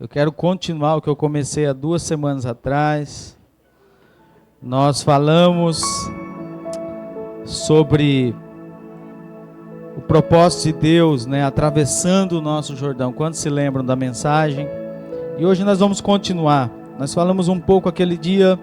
Eu quero continuar o que eu comecei há 2 semanas atrás. Nós falamos sobre o propósito de Deus, atravessando o nosso Jordão. Quantos se lembram da mensagem? E hoje nós vamos continuar. Nós falamos um pouco aquele dia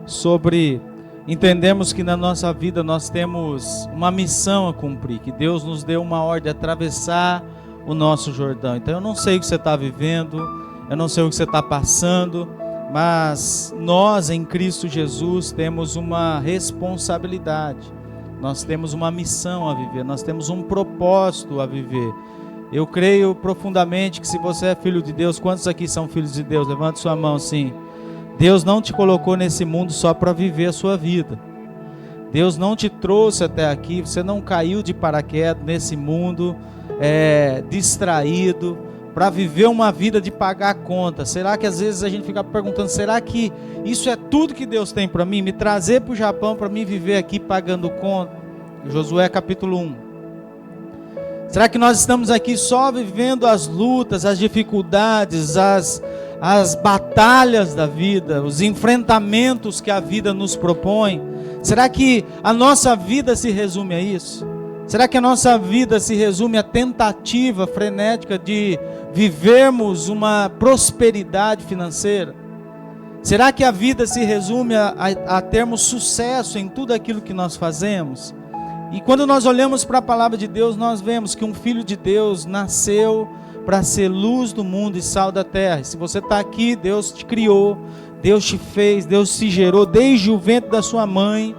sobre entendemos que na nossa vida nós temos uma missão a cumprir, que Deus nos deu uma ordem de atravessar o nosso Jordão. Então eu não sei o que você está vivendo, eu não sei o que você está passando, mas nós em Cristo Jesus temos uma responsabilidade, nós temos uma missão a viver, nós temos um propósito a viver. Eu creio profundamente que se você é filho de Deus, quantos aqui são filhos de Deus? Levante sua mão assim. Deus não te colocou nesse mundo só para viver a sua vida. Deus não te trouxe até aqui, você não caiu de paraquedas nesse mundo distraído, para viver uma vida de pagar conta. Será que às vezes a gente fica perguntando, será que isso é tudo que Deus tem para mim? Me trazer para o Japão para mim viver aqui pagando conta? Josué capítulo 1. Será que nós estamos aqui só vivendo as lutas, as dificuldades, as batalhas da vida, os enfrentamentos que a vida nos propõe? Será que a nossa vida se resume a isso? Será que a nossa vida se resume à tentativa frenética de vivermos uma prosperidade financeira? Será que a vida se resume a termos sucesso em tudo aquilo que nós fazemos? E quando nós olhamos para a palavra de Deus, nós vemos que um filho de Deus nasceu para ser luz do mundo e sal da terra. E se você está aqui, Deus te criou, Deus te fez, Deus te gerou desde o ventre da sua mãe,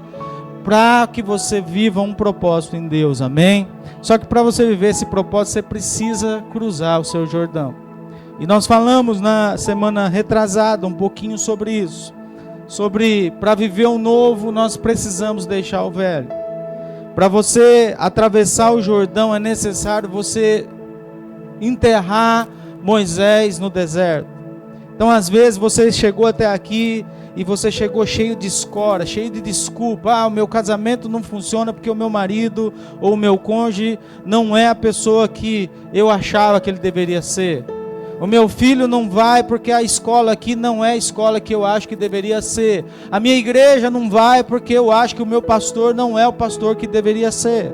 para que você viva um propósito em Deus, amém? Só que para você viver esse propósito, você precisa cruzar o seu Jordão. E nós falamos na semana retrasada um pouquinho sobre isso. Sobre, para viver o novo, nós precisamos deixar o velho. Para você atravessar o Jordão, é necessário você enterrar Moisés no deserto. Então às vezes você chegou até aqui e você chegou cheio de escora, cheio de desculpa. O meu casamento não funciona porque o meu marido ou o meu cônjuge não é a pessoa que eu achava que ele deveria ser. O meu filho não vai porque a escola aqui não é a escola que eu acho que deveria ser. A minha igreja não vai porque eu acho que o meu pastor não é o pastor que deveria ser.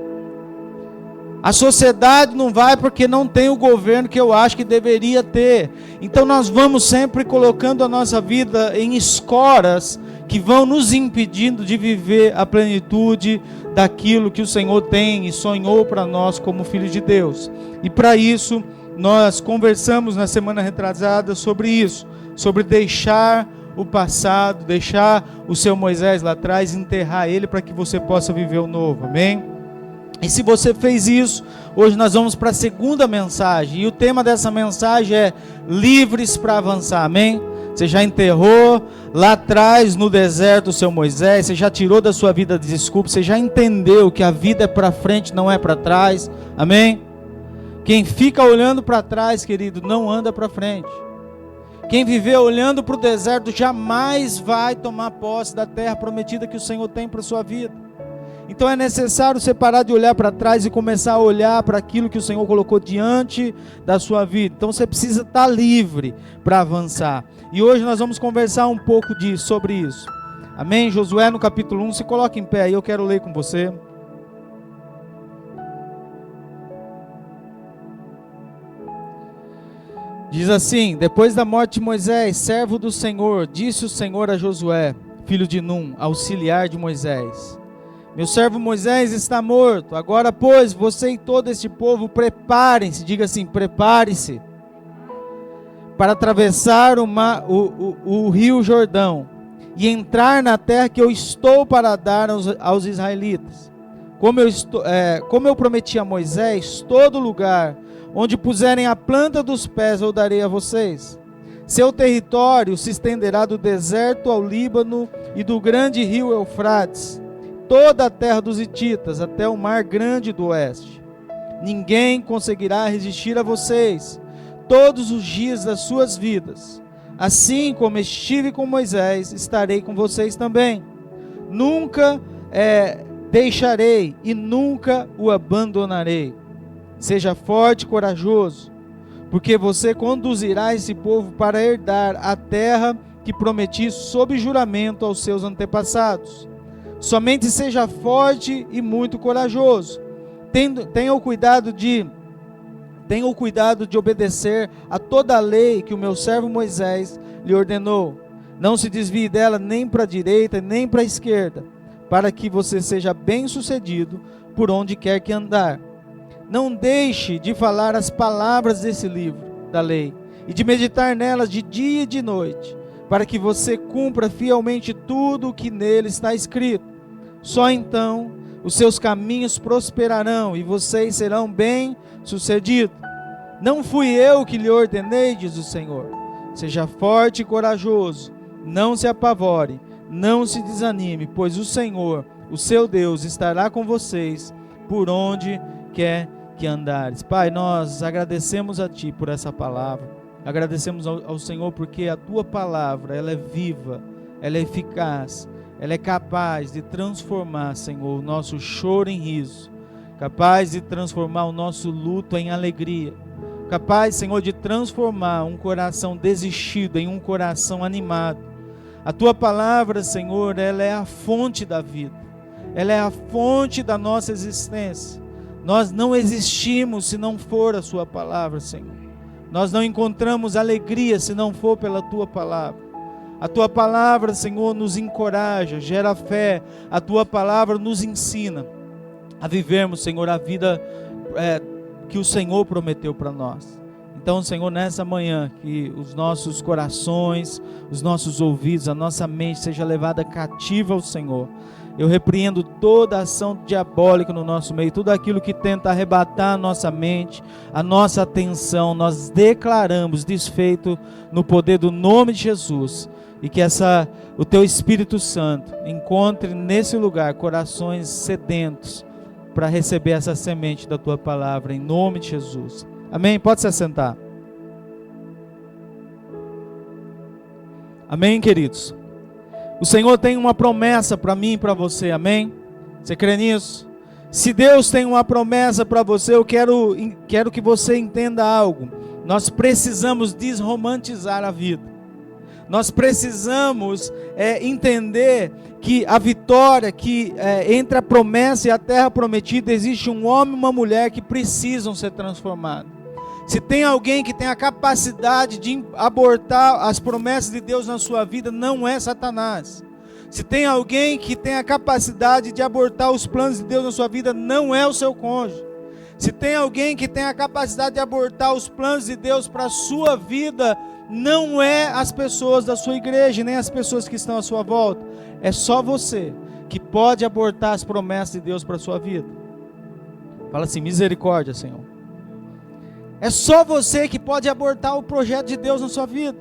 A sociedade não vai porque não tem o governo que eu acho que deveria ter. Então nós vamos sempre colocando a nossa vida em escoras que vão nos impedindo de viver a plenitude daquilo que o Senhor tem e sonhou para nós como filhos de Deus. E para isso nós conversamos na semana retrasada sobre isso, sobre deixar o passado, deixar o seu Moisés lá atrás, enterrar ele para que você possa viver o novo, amém? E se você fez isso, hoje nós vamos para a segunda mensagem, e o tema dessa mensagem é livres para avançar, amém? Você já enterrou lá atrás no deserto o seu Moisés, você já tirou da sua vida de desculpa, você já entendeu que a vida é para frente, não é para trás, amém? Quem fica olhando para trás, querido, não anda para frente. Quem viver olhando para o deserto jamais vai tomar posse da terra prometida que o Senhor tem para a sua vida. Então é necessário você parar de olhar para trás e começar a olhar para aquilo que o Senhor colocou diante da sua vida. Então você precisa estar livre para avançar. E hoje nós vamos conversar um pouco sobre isso. Amém? Josué no capítulo 1, se coloca em pé aí, eu quero ler com você. Diz assim: depois da morte de Moisés, servo do Senhor, disse o Senhor a Josué, filho de Num, auxiliar de Moisés: meu servo Moisés está morto. Agora, pois, você e todo este povo preparem-se, diga assim, prepare-se, para atravessar o rio Jordão e entrar na terra que eu estou para dar aos israelitas. Como eu prometi a Moisés, todo lugar onde puserem a planta dos pés eu darei a vocês. Seu território se estenderá do deserto ao Líbano e do grande rio Eufrates, toda a terra dos hititas, até o mar grande do oeste. Ninguém conseguirá resistir a vocês todos os dias das suas vidas. Assim como estive com Moisés, estarei com vocês também. Nunca deixarei e nunca o abandonarei. Seja forte e corajoso. porque você conduzirá esse povo para herdar a terra que prometi sob juramento aos seus antepassados. Somente seja forte e muito corajoso. Tenha o cuidado de obedecer a toda a lei que o meu servo Moisés lhe ordenou. Não se desvie dela nem para a direita nem para a esquerda, para que você seja bem-sucedido por onde quer que andar. Não deixe de falar as palavras desse livro da lei e de meditar nelas de dia e de noite, para que você cumpra fielmente tudo o que nele está escrito. Só então os seus caminhos prosperarão e vocês serão bem-sucedidos. Não fui eu que lhe ordenei, diz o Senhor. Seja forte e corajoso, não se apavore, não se desanime, pois o Senhor, o seu Deus, estará com vocês por onde quer que andares. Pai, nós agradecemos a Ti por essa palavra, agradecemos ao Senhor porque a Tua palavra, ela é viva, ela é eficaz, ela é capaz de transformar, Senhor, o nosso choro em riso, capaz de transformar o nosso luto em alegria, capaz, Senhor, de transformar um coração desistido em um coração animado. A Tua palavra, Senhor, ela é a fonte da vida, ela é a fonte da nossa existência. Nós não existimos se não for a Sua palavra, Senhor. Nós não encontramos alegria se não for pela Tua palavra. A Tua palavra, Senhor, nos encoraja, gera fé. A Tua palavra nos ensina a vivermos, Senhor, a vida que o Senhor prometeu para nós. Então, Senhor, nessa manhã, que os nossos corações, os nossos ouvidos, a nossa mente seja levada cativa ao Senhor. Eu repreendo toda ação diabólica no nosso meio, tudo aquilo que tenta arrebatar a nossa mente, a nossa atenção, nós declaramos desfeito no poder do nome de Jesus. E que o Teu Espírito Santo encontre nesse lugar corações sedentos para receber essa semente da Tua palavra, em nome de Jesus. Amém? Pode se assentar. Amém, queridos? O Senhor tem uma promessa para mim e para você, amém? Você crê nisso? Se Deus tem uma promessa para você, eu quero que você entenda algo. Nós precisamos desromantizar a vida. Nós precisamos entender que a vitória, entre a promessa e a terra prometida, existe um homem e uma mulher que precisam ser transformados. Se tem alguém que tem a capacidade de abortar as promessas de Deus na sua vida, não é Satanás. Se tem alguém que tem a capacidade de abortar os planos de Deus na sua vida, não é o seu cônjuge. Se tem alguém que tem a capacidade de abortar os planos de Deus para a sua vida, não é as pessoas da sua igreja, nem as pessoas que estão à sua volta. É só você que pode abortar as promessas de Deus para a sua vida. Fala assim: misericórdia, Senhor. É só você que pode abortar o projeto de Deus na sua vida.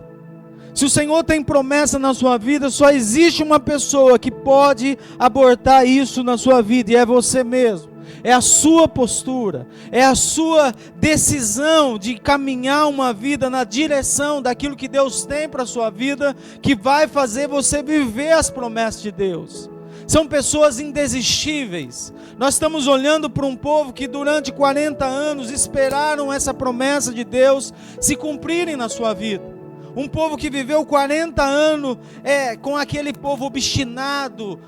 Se o Senhor tem promessa na sua vida, só existe uma pessoa que pode abortar isso na sua vida, e é você mesmo. É a sua postura, é a sua decisão de caminhar uma vida na direção daquilo que Deus tem para a sua vida, que vai fazer você viver as promessas de Deus. São pessoas indesistíveis. Nós estamos olhando para um povo que durante 40 anos esperaram essa promessa de Deus se cumprirem na sua vida. Um povo que viveu 40 anos com aquele povo obstinado,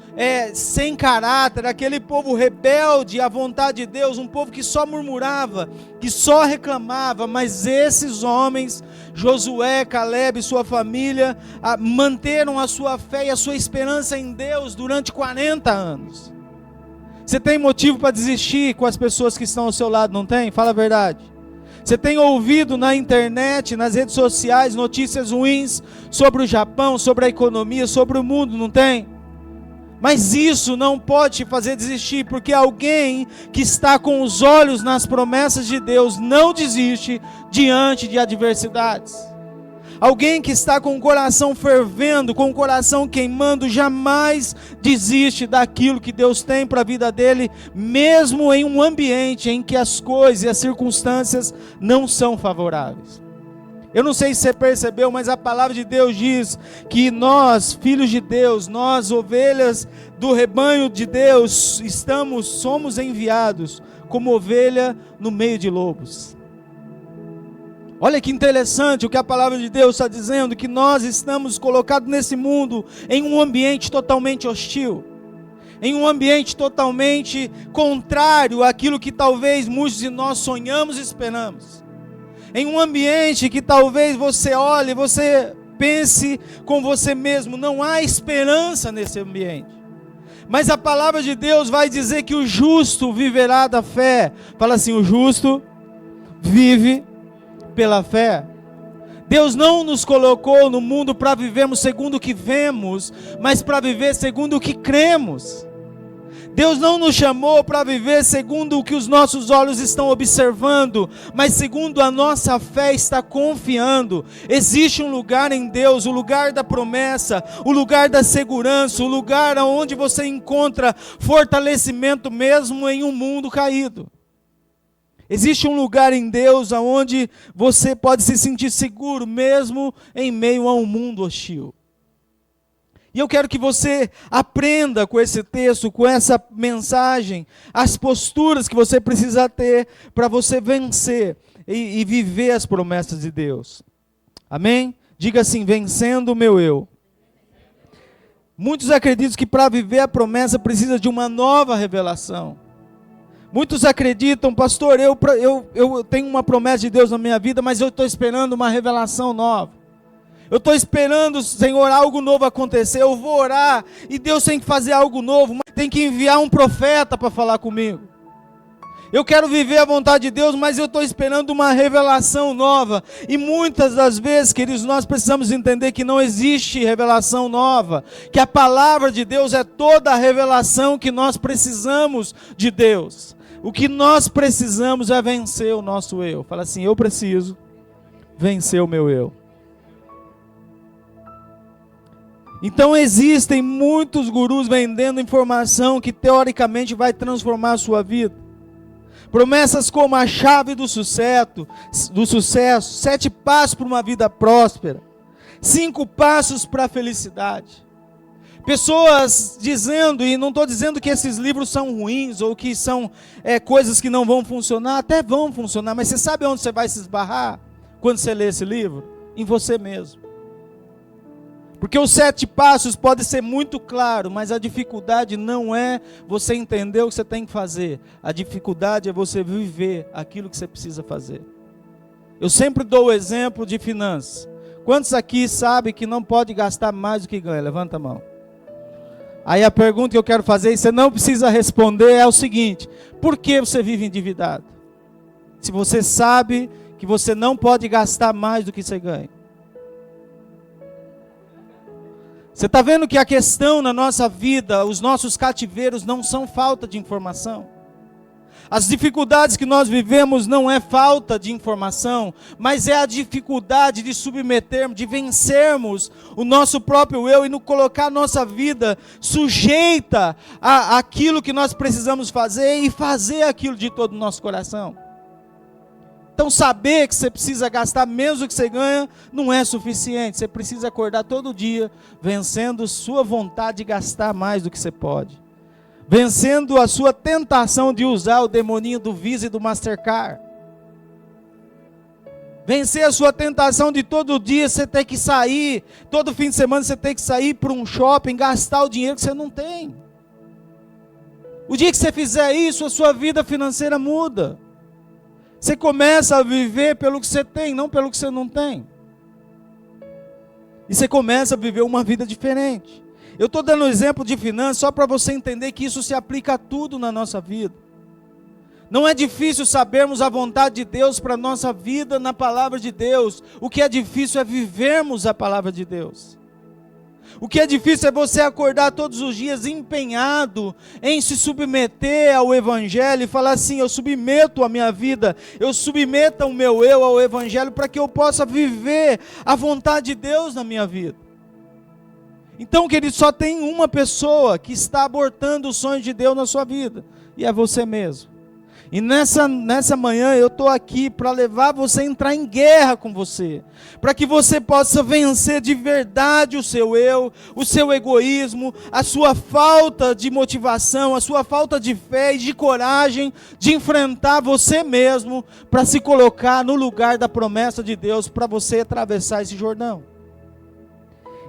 sem caráter, aquele povo rebelde à vontade de Deus, um povo que só murmurava, que só reclamava, mas esses homens, Josué, Caleb e sua família, manteram a sua fé e a sua esperança em Deus durante 40 anos. Você tem motivo para desistir com as pessoas que estão ao seu lado, não tem? Fala a verdade. Você tem ouvido na internet, nas redes sociais, notícias ruins sobre o Japão, sobre a economia, sobre o mundo, não tem? Mas isso não pode te fazer desistir, porque alguém que está com os olhos nas promessas de Deus não desiste diante de adversidades. Alguém que está com o coração fervendo, com o coração queimando, jamais desiste daquilo que Deus tem para a vida dele, mesmo em um ambiente em que as coisas e as circunstâncias não são favoráveis. Eu não sei se você percebeu, mas a palavra de Deus diz que nós, filhos de Deus, nós, ovelhas do rebanho de Deus, somos enviados como ovelha no meio de lobos. Olha que interessante o que a palavra de Deus está dizendo, que nós estamos colocados nesse mundo em um ambiente totalmente hostil, em um ambiente totalmente contrário àquilo que talvez muitos de nós sonhamos e esperamos, em um ambiente que talvez você olhe, você pense com você mesmo, não há esperança nesse ambiente. Mas a palavra de Deus vai dizer que o justo viverá da fé. Fala assim, o justo vive pela fé. Deus não nos colocou no mundo para vivermos segundo o que vemos, mas para viver segundo o que cremos. Deus não nos chamou para viver segundo o que os nossos olhos estão observando, mas segundo a nossa fé está confiando. Existe um lugar em Deus, o lugar da promessa, o lugar da segurança, o lugar onde você encontra fortalecimento mesmo em um mundo caído. Existe um lugar em Deus onde você pode se sentir seguro mesmo em meio a um mundo hostil. E eu quero que você aprenda com esse texto, com essa mensagem, as posturas que você precisa ter para você vencer e viver as promessas de Deus. Amém? Diga assim, vencendo o meu eu. Muitos acreditam que para viver a promessa precisa de uma nova revelação. Muitos acreditam, pastor, eu tenho uma promessa de Deus na minha vida, mas eu estou esperando uma revelação nova. Eu estou esperando, Senhor, algo novo acontecer. Eu vou orar e Deus tem que fazer algo novo, mas tem que enviar um profeta para falar comigo. Eu quero viver a vontade de Deus, mas eu estou esperando uma revelação nova. E muitas das vezes, queridos, nós precisamos entender que não existe revelação nova, que a palavra de Deus é toda a revelação que nós precisamos de Deus. O que nós precisamos é vencer o nosso eu. Fala assim, eu preciso vencer o meu eu. Então existem muitos gurus vendendo informação que teoricamente vai transformar a sua vida. Promessas como a chave do sucesso, 7 passos para uma vida próspera, 5 passos para a felicidade. Pessoas dizendo, e não estou dizendo que esses livros são ruins, ou que são coisas que não vão funcionar, até vão funcionar, mas você sabe onde você vai se esbarrar quando você lê esse livro? Em você mesmo. Porque os 7 passos podem ser muito claros, mas a dificuldade não é você entender o que você tem que fazer. A dificuldade é você viver aquilo que você precisa fazer. Eu sempre dou o exemplo de finanças. Quantos aqui sabem que não pode gastar mais do que ganha? Levanta a mão. Aí a pergunta que eu quero fazer, e você não precisa responder, é o seguinte: por que você vive endividado? Se você sabe que você não pode gastar mais do que você ganha. Você está vendo que a questão na nossa vida, os nossos cativeiros não são falta de informação. As dificuldades que nós vivemos não é falta de informação, mas é a dificuldade de submetermos, de vencermos o nosso próprio eu e no colocar a nossa vida sujeita àquilo que nós precisamos fazer e fazer aquilo de todo o nosso coração. Então saber que você precisa gastar menos do que você ganha não é suficiente. Você precisa acordar todo dia vencendo sua vontade de gastar mais do que você pode. Vencendo a sua tentação de usar o demoninho do Visa e do Mastercard. Vencer a sua tentação de todo dia você ter que sair, todo fim de semana você ter que sair para um shopping, gastar o dinheiro que você não tem. O dia que você fizer isso, a sua vida financeira muda. Você começa a viver pelo que você tem, não pelo que você não tem. E você começa a viver uma vida diferente. Eu estou dando um exemplo de finanças só para você entender que isso se aplica a tudo na nossa vida. Não é difícil sabermos a vontade de Deus para a nossa vida na palavra de Deus. O que é difícil é vivermos a palavra de Deus. O que é difícil é você acordar todos os dias empenhado em se submeter ao Evangelho e falar assim: eu submeto a minha vida, eu submeto o meu eu ao Evangelho para que eu possa viver a vontade de Deus na minha vida. Então, querido, só tem uma pessoa que está abortando os sonhos de Deus na sua vida, e é você mesmo. E nessa manhã eu estou aqui para levar você a entrar em guerra com você, para que você possa vencer de verdade o seu eu, o seu egoísmo, a sua falta de motivação, a sua falta de fé e de coragem de enfrentar você mesmo, para se colocar no lugar da promessa de Deus, para você atravessar esse Jordão.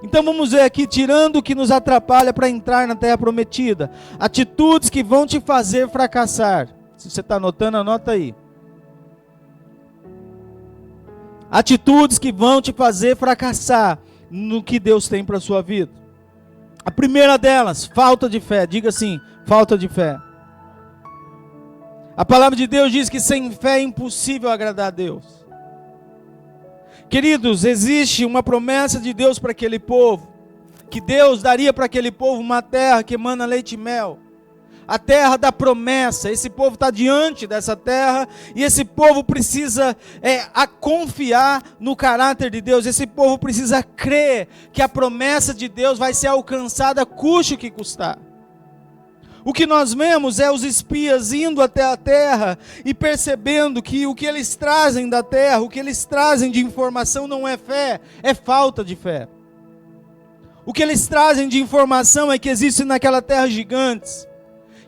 Então vamos ver aqui, tirando o que nos atrapalha para entrar na terra prometida, atitudes que vão te fazer fracassar. Se você está anotando, anota aí. Atitudes que vão te fazer fracassar no que Deus tem para a sua vida. A primeira delas, falta de fé. Diga assim, falta de fé. A palavra de Deus diz que sem fé é impossível agradar a Deus. Queridos, existe uma promessa de Deus para aquele povo, que Deus daria para aquele povo uma terra que emana leite e mel. A terra da promessa. Esse povo está diante dessa terra e esse povo precisa confiar no caráter de Deus. Esse povo precisa crer que a promessa de Deus vai ser alcançada, custe o que custar. O que nós vemos é os espias indo até a terra e percebendo que o que eles trazem da terra, o que eles trazem de informação não é fé, é falta de fé. O que eles trazem de informação é que existem naquela terra gigantes,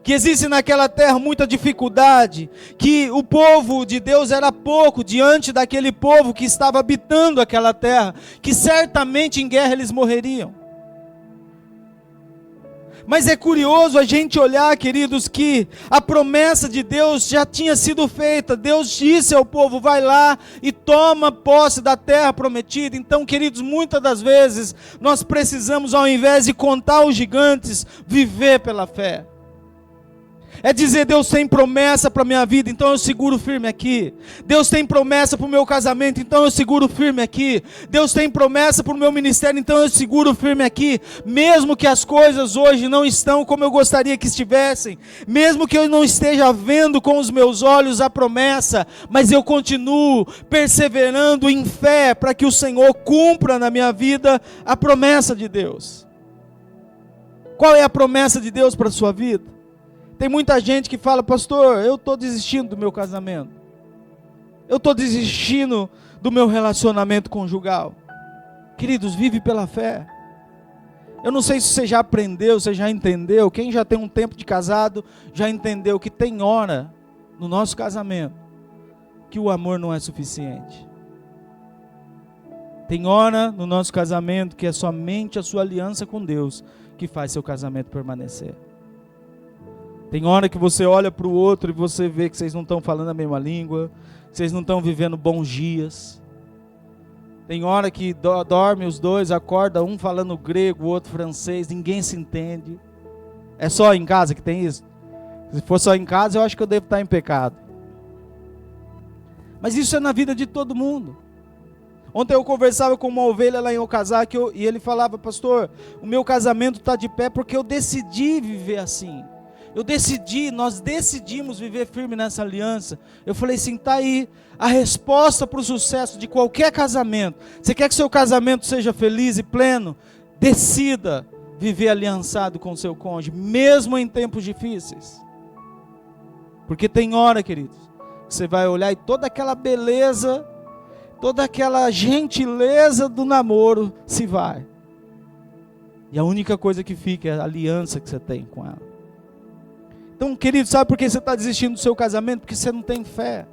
que existe naquela terra muita dificuldade, que o povo de Deus era pouco diante daquele povo que estava habitando aquela terra, que certamente em guerra eles morreriam. Mas é curioso a gente olhar, queridos, que a promessa de Deus já tinha sido feita. Deus disse ao povo, vai lá e toma posse da terra prometida. Então, queridos, muitas das vezes nós precisamos, ao invés de contar os gigantes, viver pela fé. É dizer, Deus tem promessa para a minha vida, então eu seguro firme aqui. Deus tem promessa para o meu casamento, então eu seguro firme aqui. Deus tem promessa para o meu ministério, então eu seguro firme aqui. Mesmo que as coisas hoje não estão como eu gostaria que estivessem, mesmo que eu não esteja vendo com os meus olhos a promessa, mas eu continuo perseverando em fé para que o Senhor cumpra na minha vida a promessa de Deus. Qual é a promessa de Deus para a sua vida? Tem muita gente que fala, pastor, eu estou desistindo do meu casamento. Eu estou desistindo do meu relacionamento conjugal. Queridos, vive pela fé. Eu não sei se você já aprendeu, se já entendeu. Quem já tem um tempo de casado, já entendeu que tem hora no nosso casamento que o amor não é suficiente. Tem hora no nosso casamento que é somente a sua aliança com Deus que faz seu casamento permanecer. Tem hora que você olha para o outro e você vê que vocês não estão falando a mesma língua, que vocês não estão vivendo bons dias. Tem hora que dorme os dois, acorda um falando grego, o outro francês, ninguém se entende. É só em casa que tem isso? Se for só em casa, eu acho que eu devo estar em pecado. Mas isso é na vida de todo mundo. Ontem eu conversava com uma ovelha lá em Okazaki e ele falava, pastor, o meu casamento está de pé porque eu decidi viver assim. Nós decidimos viver firme nessa aliança. Eu falei assim, está aí a resposta para o sucesso de qualquer casamento. Você quer que seu casamento seja feliz e pleno? Decida viver aliançado com seu cônjuge, mesmo em tempos difíceis. Porque tem hora, queridos, que você vai olhar e toda aquela beleza, toda aquela gentileza do namoro se vai. E a única coisa que fica é a aliança que você tem com ela. Então, querido, sabe por que você está desistindo do seu casamento? Porque você não tem fé.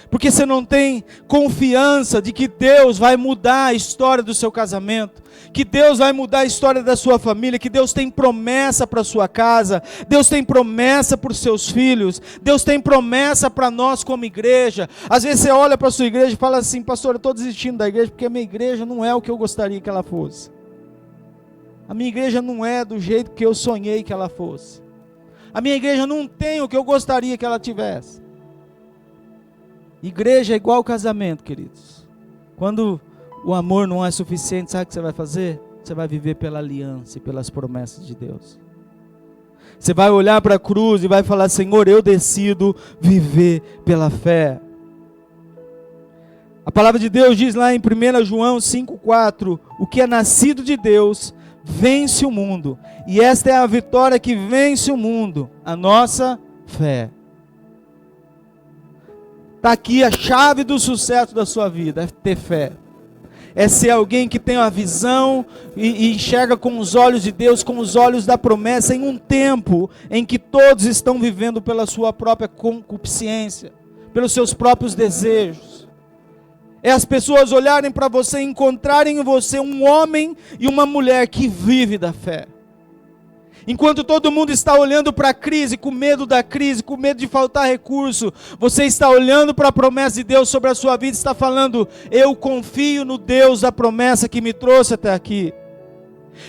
Porque você não tem confiança de que Deus vai mudar a história do seu casamento, que Deus vai mudar a história da sua família, que Deus tem promessa para a sua casa, Deus tem promessa para os seus filhos, Deus tem promessa para nós como igreja. Às vezes você olha para a sua igreja e fala assim, pastor, eu estou desistindo da igreja porque a minha igreja não é o que eu gostaria que ela fosse. A minha igreja não é do jeito que eu sonhei que ela fosse. A minha igreja não tem o que eu gostaria que ela tivesse. Igreja é igual casamento, queridos. Quando o amor não é suficiente, sabe o que você vai fazer? Você vai viver pela aliança e pelas promessas de Deus. Você vai olhar para a cruz e vai falar, Senhor, eu decido viver pela fé. A palavra de Deus diz lá em 1 João 5,4, o que é nascido de Deus vence o mundo, e esta é a vitória que vence o mundo, a nossa fé. Está aqui a chave do sucesso da sua vida, é ter fé. É ser alguém que tem uma visão e enxerga com os olhos de Deus, com os olhos da promessa, em um tempo em que todos estão vivendo pela sua própria concupiscência, pelos seus próprios desejos. É as pessoas olharem para você e encontrarem em você um homem e uma mulher que vive da fé. Enquanto todo mundo está olhando para a crise, com medo da crise, com medo de faltar recurso, você está olhando para a promessa de Deus sobre a sua vida e está falando: eu confio no Deus da promessa que me trouxe até aqui.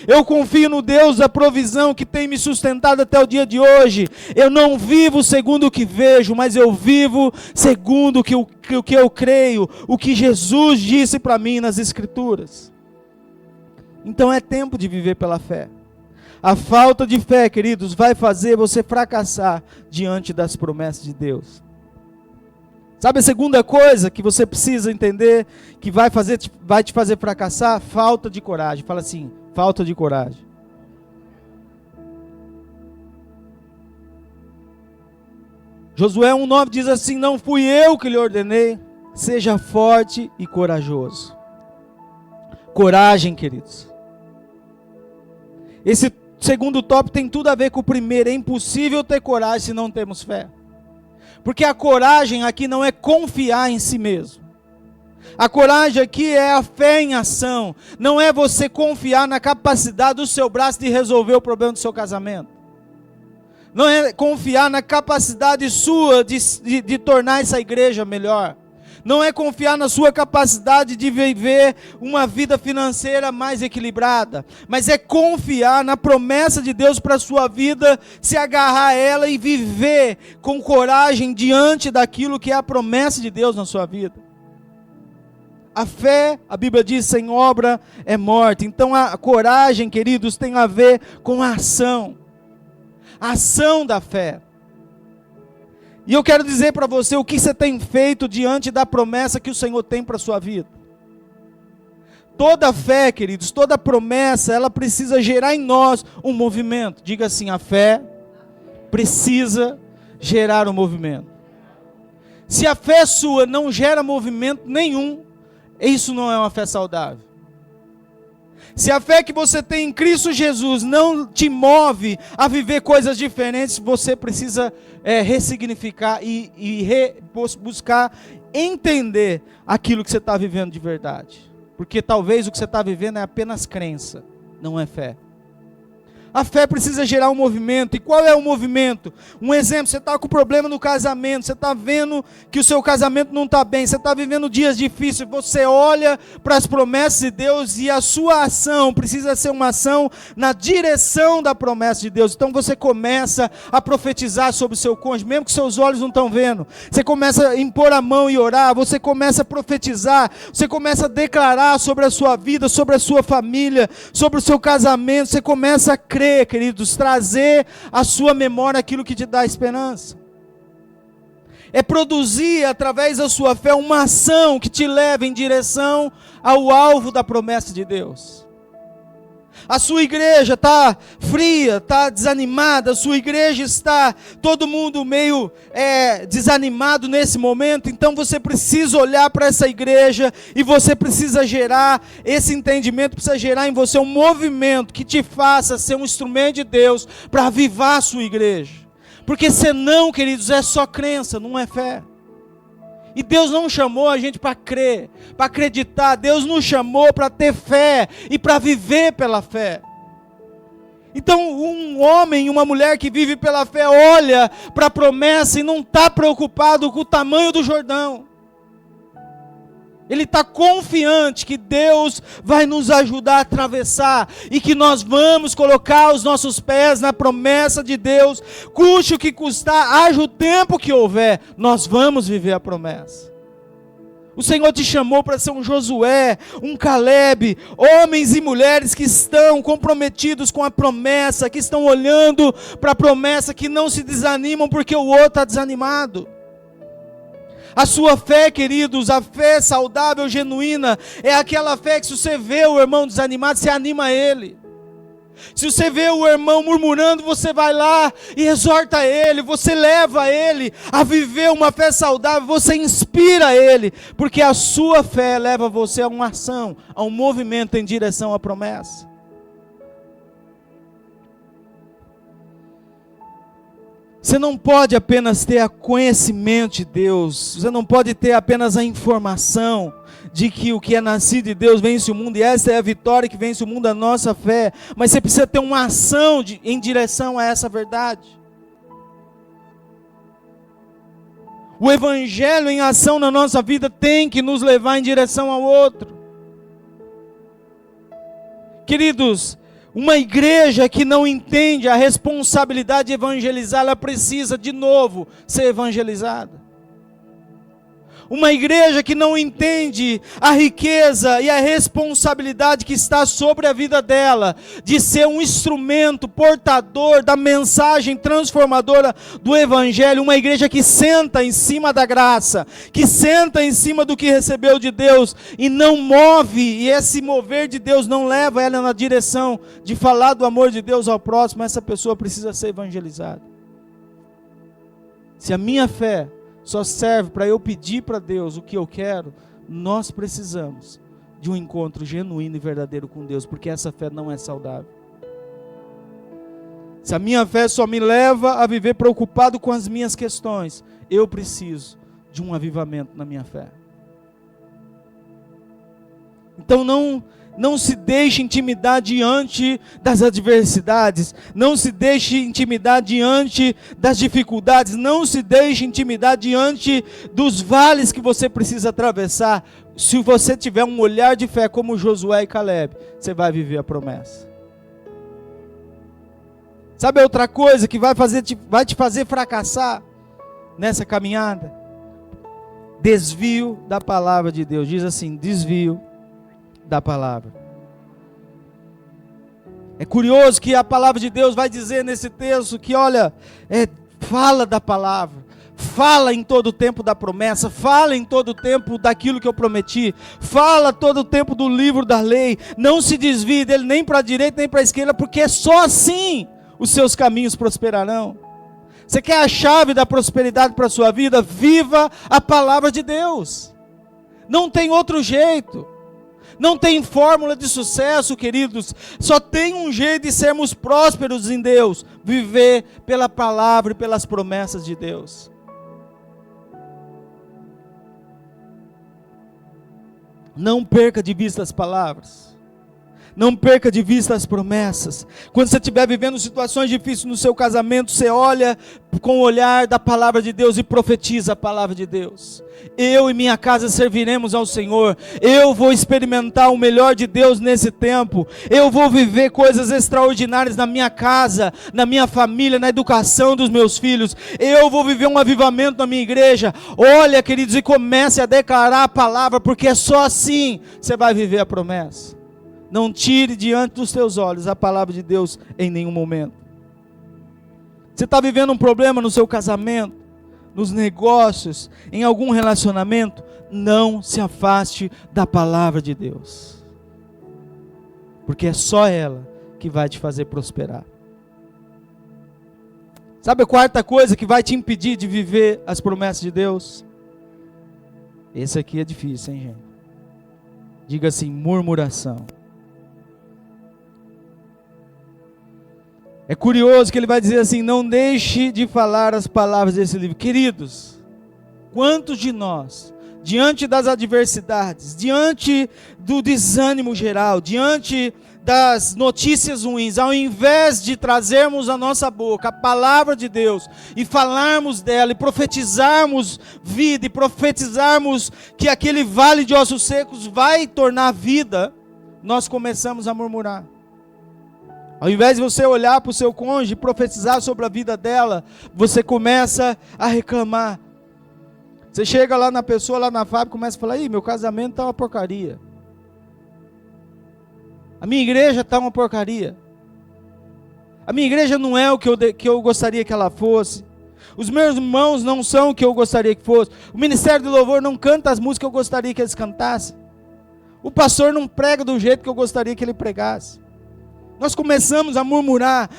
Eu confio no Deus da provisão que tem me sustentado até o dia de hoje. Eu não vivo segundo o que vejo, mas eu vivo segundo o que eu creio, o que Jesus disse para mim nas Escrituras. Então é tempo de viver pela fé. A falta de fé, queridos, vai fazer você fracassar diante das promessas de Deus. Sabe a segunda coisa que você precisa entender que vai te fazer fracassar? Falta de coragem. Fala assim: falta de coragem. Josué 1,9 diz assim: não fui eu que lhe ordenei, seja forte e corajoso. Coragem, queridos. Esse segundo tópico tem tudo a ver com o primeiro. É impossível ter coragem se não temos fé. Porque a coragem aqui não é confiar em si mesmo. A coragem aqui é a fé em ação. Não é você confiar na capacidade do seu braço de resolver o problema do seu casamento. Não é confiar na capacidade sua de tornar essa igreja melhor. Não é confiar na sua capacidade de viver uma vida financeira mais equilibrada, mas é confiar na promessa de Deus para a sua vida, se agarrar a ela e viver com coragem diante daquilo que é a promessa de Deus na sua vida. A fé, a Bíblia diz, sem obra é morte. Então a coragem, queridos, tem a ver com a ação da fé. E eu quero dizer para você o que você tem feito diante da promessa que o Senhor tem para a sua vida. Toda fé, queridos, toda promessa, ela precisa gerar em nós um movimento. Diga assim: a fé precisa gerar um movimento. Se a fé sua não gera movimento nenhum, isso não é uma fé saudável. Se a fé que você tem em Cristo Jesus não te move a viver coisas diferentes, você precisa ressignificar e buscar entender aquilo que você está vivendo de verdade. Porque talvez o que você está vivendo é apenas crença, não é fé. A fé precisa gerar um movimento. E qual é o movimento? Um exemplo: você está com problema no casamento, você está vendo que o seu casamento não está bem, você está vivendo dias difíceis, você olha para as promessas de Deus e a sua ação precisa ser uma ação na direção da promessa de Deus. Então você começa a profetizar sobre o seu cônjuge, mesmo que seus olhos não estão vendo. Você começa a impor a mão e orar, você começa a profetizar, você começa a declarar sobre a sua vida, sobre a sua família, sobre o seu casamento, você começa a crer, queridos, trazer à sua memória aquilo que te dá esperança. É produzir através da sua fé uma ação que te leva em direção ao alvo da promessa de Deus. A sua igreja está fria, está desanimada, a sua igreja está todo mundo meio desanimado nesse momento, então você precisa olhar para essa igreja e você precisa gerar esse entendimento, precisa gerar em você um movimento que te faça ser um instrumento de Deus para avivar a sua igreja. Porque senão, queridos, é só crença, não é fé. E Deus não chamou a gente para crer, para acreditar. Deus nos chamou para ter fé e para viver pela fé. Então um homem e uma mulher que vive pela fé olha para a promessa e não está preocupado com o tamanho do Jordão. Ele está confiante que Deus vai nos ajudar a atravessar e que nós vamos colocar os nossos pés na promessa de Deus, custe o que custar, haja o tempo que houver, nós vamos viver a promessa. O Senhor te chamou para ser um Josué, um Caleb, homens e mulheres que estão comprometidos com a promessa, que estão olhando para a promessa, que não se desanimam porque o outro está desanimado. A sua fé, queridos, a fé saudável, genuína, é aquela fé que se você vê o irmão desanimado, você anima ele. Se você vê o irmão murmurando, você vai lá e exorta ele, você leva ele a viver uma fé saudável, você inspira ele, porque a sua fé leva você a uma ação, a um movimento em direção à promessa. Você não pode apenas ter conhecimento de Deus, você não pode ter apenas a informação de que o que é nascido de Deus vence o mundo, e essa é a vitória que vence o mundo, a nossa fé, mas você precisa ter uma ação em direção a essa verdade. O Evangelho em ação na nossa vida tem que nos levar em direção ao outro. Queridos, uma igreja que não entende a responsabilidade de evangelizar, ela precisa de novo ser evangelizada. Uma igreja que não entende a riqueza e a responsabilidade que está sobre a vida dela, de ser um instrumento portador da mensagem transformadora do Evangelho, uma igreja que senta em cima da graça, que senta em cima do que recebeu de Deus e não move, e esse mover de Deus não leva ela na direção de falar do amor de Deus ao próximo, essa pessoa precisa ser evangelizada. Se a minha fé só serve para eu pedir para Deus o que eu quero, nós precisamos de um encontro genuíno e verdadeiro com Deus, porque essa fé não é saudável. Se a minha fé só me leva a viver preocupado com as minhas questões, eu preciso de um avivamento na minha fé. Então não se deixe intimidar diante das adversidades, não se deixe intimidar diante das dificuldades, não se deixe intimidar diante dos vales que você precisa atravessar. Se você tiver um olhar de fé como Josué e Caleb, você vai viver a promessa. Sabe outra coisa que vai te fazer fracassar nessa caminhada? Desvio da palavra de Deus. Diz assim, desvio da palavra. É curioso que a palavra de Deus vai dizer nesse texto que, olha, fala da palavra, fala em todo o tempo da promessa, fala em todo o tempo daquilo que eu prometi, fala todo o tempo do livro da lei, não se desvie dele nem para a direita nem para a esquerda, porque só assim os seus caminhos prosperarão. Você quer a chave da prosperidade para a sua vida? Viva a palavra de Deus. Não tem outro jeito. Não tem fórmula de sucesso, queridos. Só tem um jeito de sermos prósperos em Deus: viver pela palavra e pelas promessas de Deus. Não perca de vista as palavras. Não perca de vista as promessas. Quando você estiver vivendo situações difíceis no seu casamento, você olha com o olhar da palavra de Deus e profetiza a palavra de Deus. Eu e minha casa serviremos ao Senhor. Eu vou experimentar o melhor de Deus nesse tempo. Eu vou viver coisas extraordinárias na minha casa, na minha família, na educação dos meus filhos. Eu vou viver um avivamento na minha igreja. Olha, queridos, e comece a declarar a palavra, porque é só assim você vai viver a promessa. Não tire diante dos teus olhos a palavra de Deus em nenhum momento. Você está vivendo um problema no seu casamento, nos negócios, em algum relacionamento? Não se afaste da palavra de Deus, porque é só ela que vai te fazer prosperar. Sabe a quarta coisa que vai te impedir de viver as promessas de Deus? Esse aqui é difícil, hein, gente? Diga assim: murmuração. É curioso que ele vai dizer assim: não deixe de falar as palavras desse livro. Queridos, quantos de nós, diante das adversidades, diante do desânimo geral, diante das notícias ruins, ao invés de trazermos à nossa boca a palavra de Deus e falarmos dela e profetizarmos vida e profetizarmos que aquele vale de ossos secos vai tornar vida, nós começamos a murmurar. Ao invés de você olhar para o seu cônjuge e profetizar sobre a vida dela, você começa a reclamar. Você chega lá na pessoa, lá na fábrica, e começa a falar: ih, meu casamento está uma porcaria. A minha igreja está uma porcaria. A minha igreja não é o que eu gostaria que ela fosse. Os meus irmãos não são o que eu gostaria que fosse. O ministério de louvor não canta as músicas que eu gostaria que eles cantassem. O pastor não prega do jeito que eu gostaria que ele pregasse. Nós começamos a murmurar.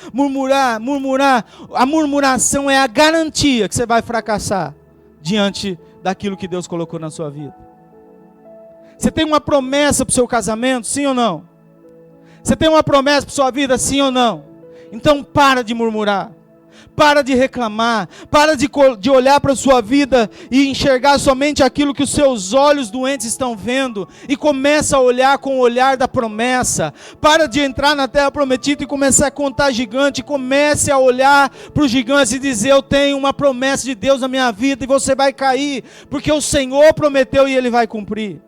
A murmuração é a garantia que você vai fracassar diante daquilo que Deus colocou na sua vida. Você tem uma promessa para o seu casamento, sim ou não? Você tem uma promessa para a sua vida, sim ou não? Então para de murmurar. Para de reclamar, para de olhar para a sua vida e enxergar somente aquilo que os seus olhos doentes estão vendo, e começa a olhar com o olhar da promessa. Para de entrar na terra prometida e começar a contar gigante, comece a olhar para os gigantes e dizer: eu tenho uma promessa de Deus na minha vida, e você vai cair, porque o Senhor prometeu e Ele vai cumprir.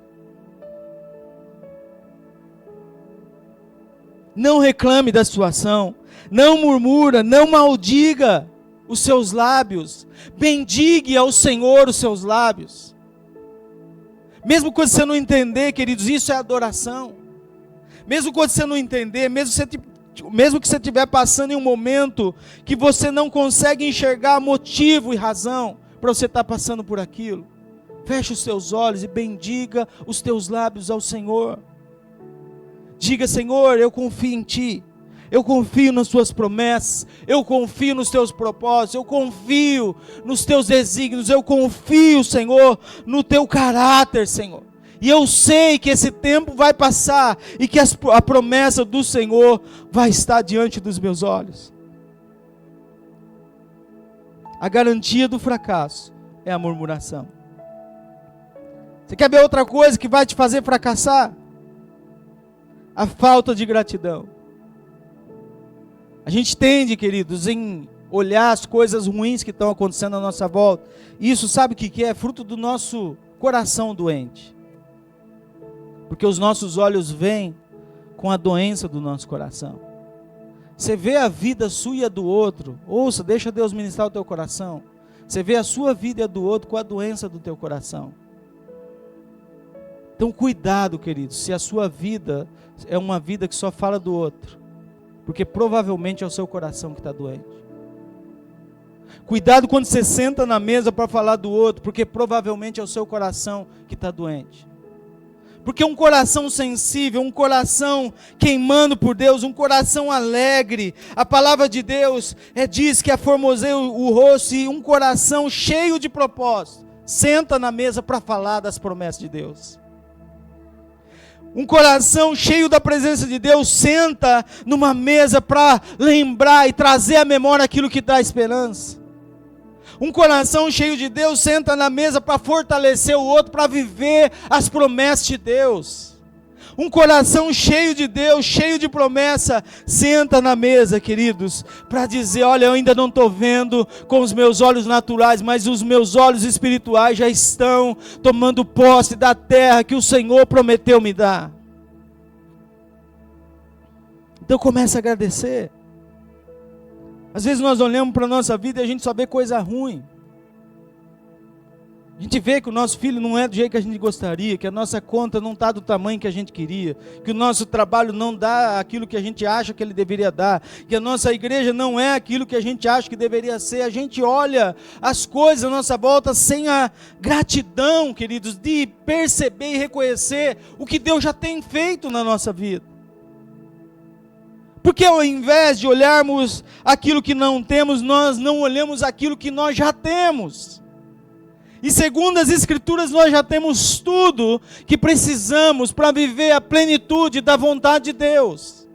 Não reclame da situação. Não murmura, não maldiga os seus lábios. Bendigue ao Senhor os seus lábios. Mesmo quando você não entender, queridos, isso é adoração. Mesmo quando você não entender, mesmo que você estiver passando em um momento que você não consegue enxergar motivo e razão para você estar passando por aquilo, feche os seus olhos e bendiga os teus lábios ao Senhor. Diga: Senhor, eu confio em Ti. Eu confio nas Suas promessas, eu confio nos Teus propósitos, eu confio nos Teus desígnios, eu confio, Senhor, no Teu caráter, Senhor. E eu sei que esse tempo vai passar e que a promessa do Senhor vai estar diante dos meus olhos. A garantia do fracasso é a murmuração. Você quer ver outra coisa que vai te fazer fracassar? A falta de gratidão. A gente tende, queridos, em olhar as coisas ruins que estão acontecendo à nossa volta. Isso, sabe o que é? É fruto do nosso coração doente. Porque os nossos olhos veem com a doença do nosso coração. Você vê a vida sua e a do outro. Ouça, deixa Deus ministrar o teu coração. Você vê a sua vida e a do outro com a doença do teu coração. Então cuidado, queridos, se a sua vida é uma vida que só fala do outro. Porque provavelmente é o seu coração que está doente. Cuidado quando você senta na mesa para falar do outro, porque provavelmente é o seu coração que está doente. Porque um coração sensível, um coração queimando por Deus, um coração alegre, a palavra de Deus diz que aformoseia o rosto, e um coração cheio de propósito, senta na mesa para falar das promessas de Deus. Um coração cheio da presença de Deus senta numa mesa para lembrar e trazer à memória aquilo que dá esperança. Um coração cheio de Deus senta na mesa para fortalecer o outro, para viver as promessas de Deus. Um coração cheio de Deus, cheio de promessa, senta na mesa, queridos, para dizer: olha, eu ainda não estou vendo com os meus olhos naturais, mas os meus olhos espirituais já estão tomando posse da terra que o Senhor prometeu me dar. Então comece a agradecer. Às vezes nós olhamos para a nossa vida e a gente só vê coisa ruim. A gente vê que o nosso filho não é do jeito que a gente gostaria, que a nossa conta não está do tamanho que a gente queria, que o nosso trabalho não dá aquilo que a gente acha que ele deveria dar, que a nossa igreja não é aquilo que a gente acha que deveria ser. A gente olha as coisas à nossa volta sem a gratidão, queridos, de perceber e reconhecer o que Deus já tem feito na nossa vida. Porque ao invés de olharmos aquilo que não temos, nós não olhamos aquilo que nós já temos. E segundo as Escrituras, nós já temos tudo que precisamos para viver a plenitude da vontade de Deus.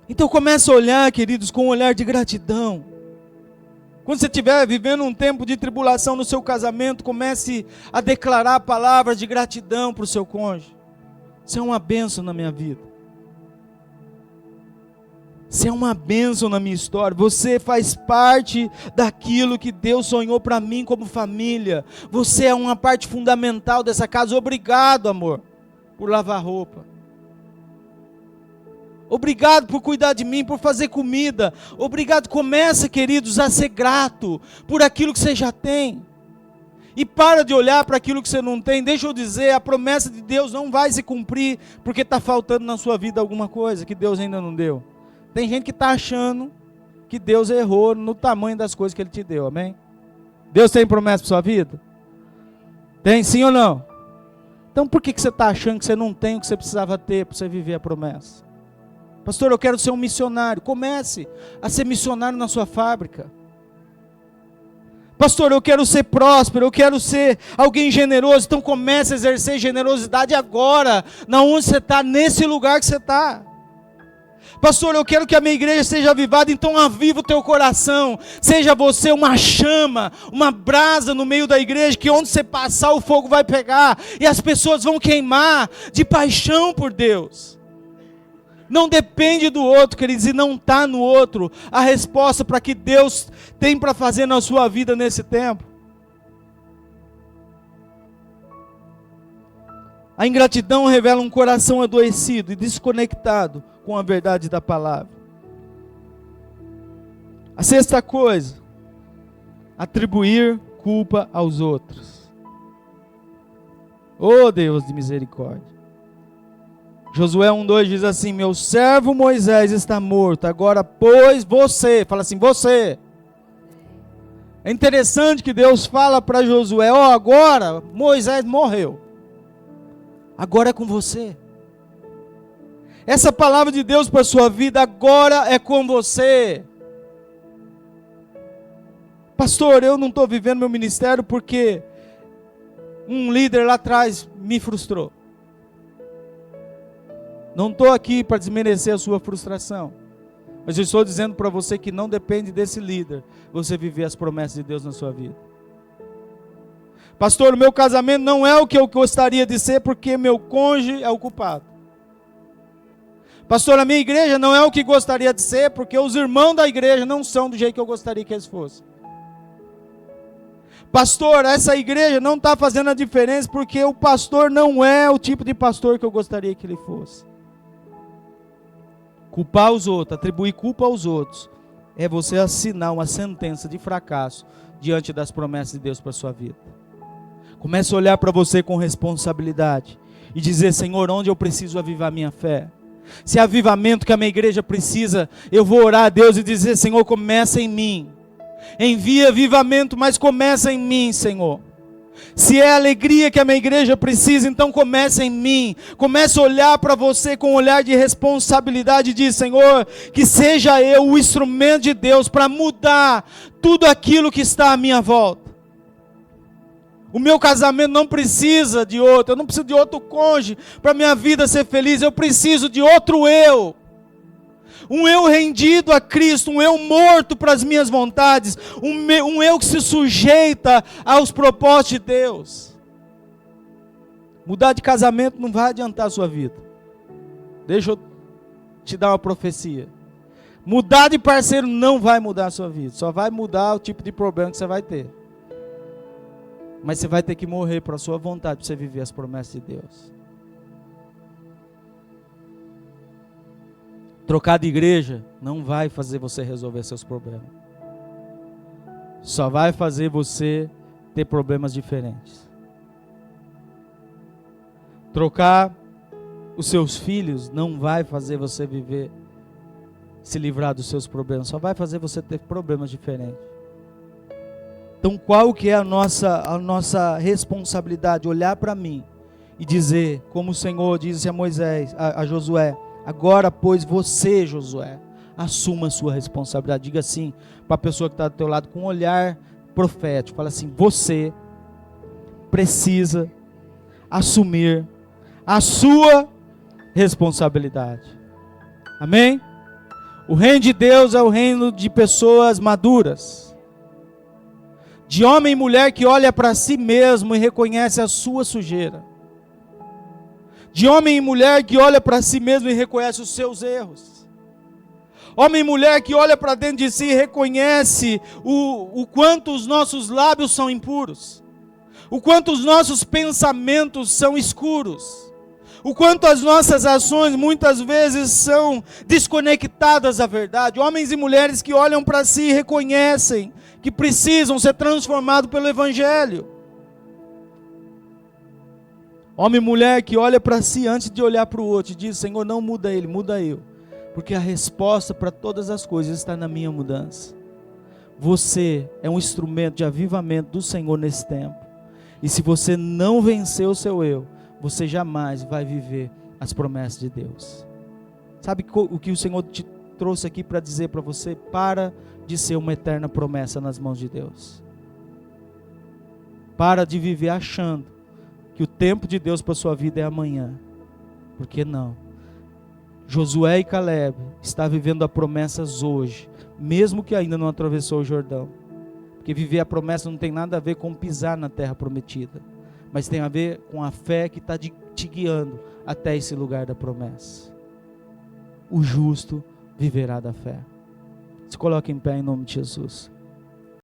Então comece a olhar, queridos, com um olhar de gratidão. Quando você estiver vivendo um tempo de tribulação no seu casamento, comece a declarar palavras de gratidão para o seu cônjuge. Isso é uma bênção na minha vida. Você é uma bênção na minha história. Você faz parte daquilo que Deus sonhou para mim como família. Você é uma parte fundamental dessa casa. Obrigado, amor, por lavar roupa. Obrigado por cuidar de mim, por fazer comida. Obrigado. Começa, queridos, a ser grato por aquilo que você já tem. E para de olhar para aquilo que você não tem. Deixa eu dizer, a promessa de Deus não vai se cumprir porque está faltando na sua vida alguma coisa que Deus ainda não deu. Tem gente que está achando que Deus errou no tamanho das coisas que Ele te deu, amém? Deus tem promessa para sua vida? Tem sim ou não? Então por que você está achando que você não tem o que você precisava ter para você viver a promessa? Pastor, eu quero ser um missionário. Comece a ser missionário na sua fábrica. Pastor, eu quero ser próspero, eu quero ser alguém generoso. Então comece a exercer generosidade agora, na onde você está, nesse lugar que você está. Pastor, eu quero que a minha igreja seja avivada, então aviva o teu coração. Seja você uma chama, uma brasa no meio da igreja, que onde você passar o fogo vai pegar, e as pessoas vão queimar de paixão por Deus. Não depende do outro, queridos, e não está no outro a resposta para que Deus tem para fazer na sua vida nesse tempo. A ingratidão revela um coração adoecido e desconectado com a verdade da palavra. A sexta coisa, atribuir culpa aos outros. Oh Deus de misericórdia. Josué 1:2 diz assim: meu servo Moisés está morto, agora pois você, fala assim, você. É interessante que Deus fala para Josué, agora Moisés morreu, agora é com você. Essa palavra de Deus para a sua vida agora é com você. Pastor, eu não estou vivendo meu ministério porque um líder lá atrás me frustrou. Não estou aqui para desmerecer a sua frustração, mas eu estou dizendo para você que não depende desse líder você viver as promessas de Deus na sua vida. Pastor, o meu casamento não é o que eu gostaria de ser porque meu cônjuge é o culpado. Pastor, a minha igreja não é o que gostaria de ser porque os irmãos da igreja não são do jeito que eu gostaria que eles fossem. Pastor, essa igreja não está fazendo a diferença porque o pastor não é o tipo de pastor que eu gostaria que ele fosse. Culpar os outros, atribuir culpa aos outros, é você assinar uma sentença de fracasso diante das promessas de Deus para a sua vida. Comece a olhar para você com responsabilidade e dizer: Senhor, onde eu preciso avivar minha fé? Se é avivamento que a minha igreja precisa, eu vou orar a Deus e dizer: Senhor, começa em mim. Envia avivamento, mas começa em mim, Senhor. Se é alegria que a minha igreja precisa, então começa em mim. Começa a olhar para você com um olhar de responsabilidade e diz: Senhor, que seja eu o instrumento de Deus para mudar tudo aquilo que está à minha volta. O meu casamento não precisa de outro, eu não preciso de outro cônjuge para minha vida ser feliz, eu preciso de outro eu. Um eu rendido a Cristo, um eu morto para as minhas vontades, um eu que se sujeita aos propósitos de Deus. Mudar de casamento não vai adiantar a sua vida. Deixa eu te dar uma profecia. Mudar de parceiro não vai mudar a sua vida, só vai mudar o tipo de problema que você vai ter. Mas você vai ter que morrer para a sua vontade, para você viver as promessas de Deus. Trocar de igreja não vai fazer você resolver seus problemas. Só vai fazer você ter problemas diferentes. Trocar os seus filhos não vai fazer você viver, se livrar dos seus problemas. Só vai fazer você ter problemas diferentes. Então qual que é a nossa responsabilidade? Olhar para mim e dizer, como o Senhor disse a Moisés, a Josué: agora, pois, você, Josué, assuma a sua responsabilidade. Diga assim para a pessoa que está do teu lado, com um olhar profético. Fala assim: você precisa assumir a sua responsabilidade. Amém? O reino de Deus é o reino de pessoas maduras. De homem e mulher que olha para si mesmo e reconhece a sua sujeira. De homem e mulher que olha para si mesmo e reconhece os seus erros. Homem e mulher que olha para dentro de si e reconhece o quanto os nossos lábios são impuros. O quanto os nossos pensamentos são escuros. O quanto as nossas ações muitas vezes são desconectadas da verdade. Homens e mulheres que olham para si e reconhecem que precisam ser transformados pelo Evangelho. Homem e mulher que olha para si antes de olhar para o outro e diz: Senhor, não muda ele, muda eu. Porque a resposta para todas as coisas está na minha mudança. Você é um instrumento de avivamento do Senhor nesse tempo. E se você não vencer o seu eu, você jamais vai viver as promessas de Deus. Sabe o que o Senhor te trouxe aqui para dizer para você? Para de ser uma eterna promessa nas mãos de Deus. Para de viver achando que o tempo de Deus para a sua vida é amanhã. Porque não. Josué e Caleb estão vivendo as promessas hoje, mesmo que ainda não atravessou o Jordão. Porque viver a promessa não tem nada a ver com pisar na terra prometida, mas tem a ver com a fé que está te guiando até esse lugar da promessa. O justo viverá da fé. Se coloque em pé em nome de Jesus.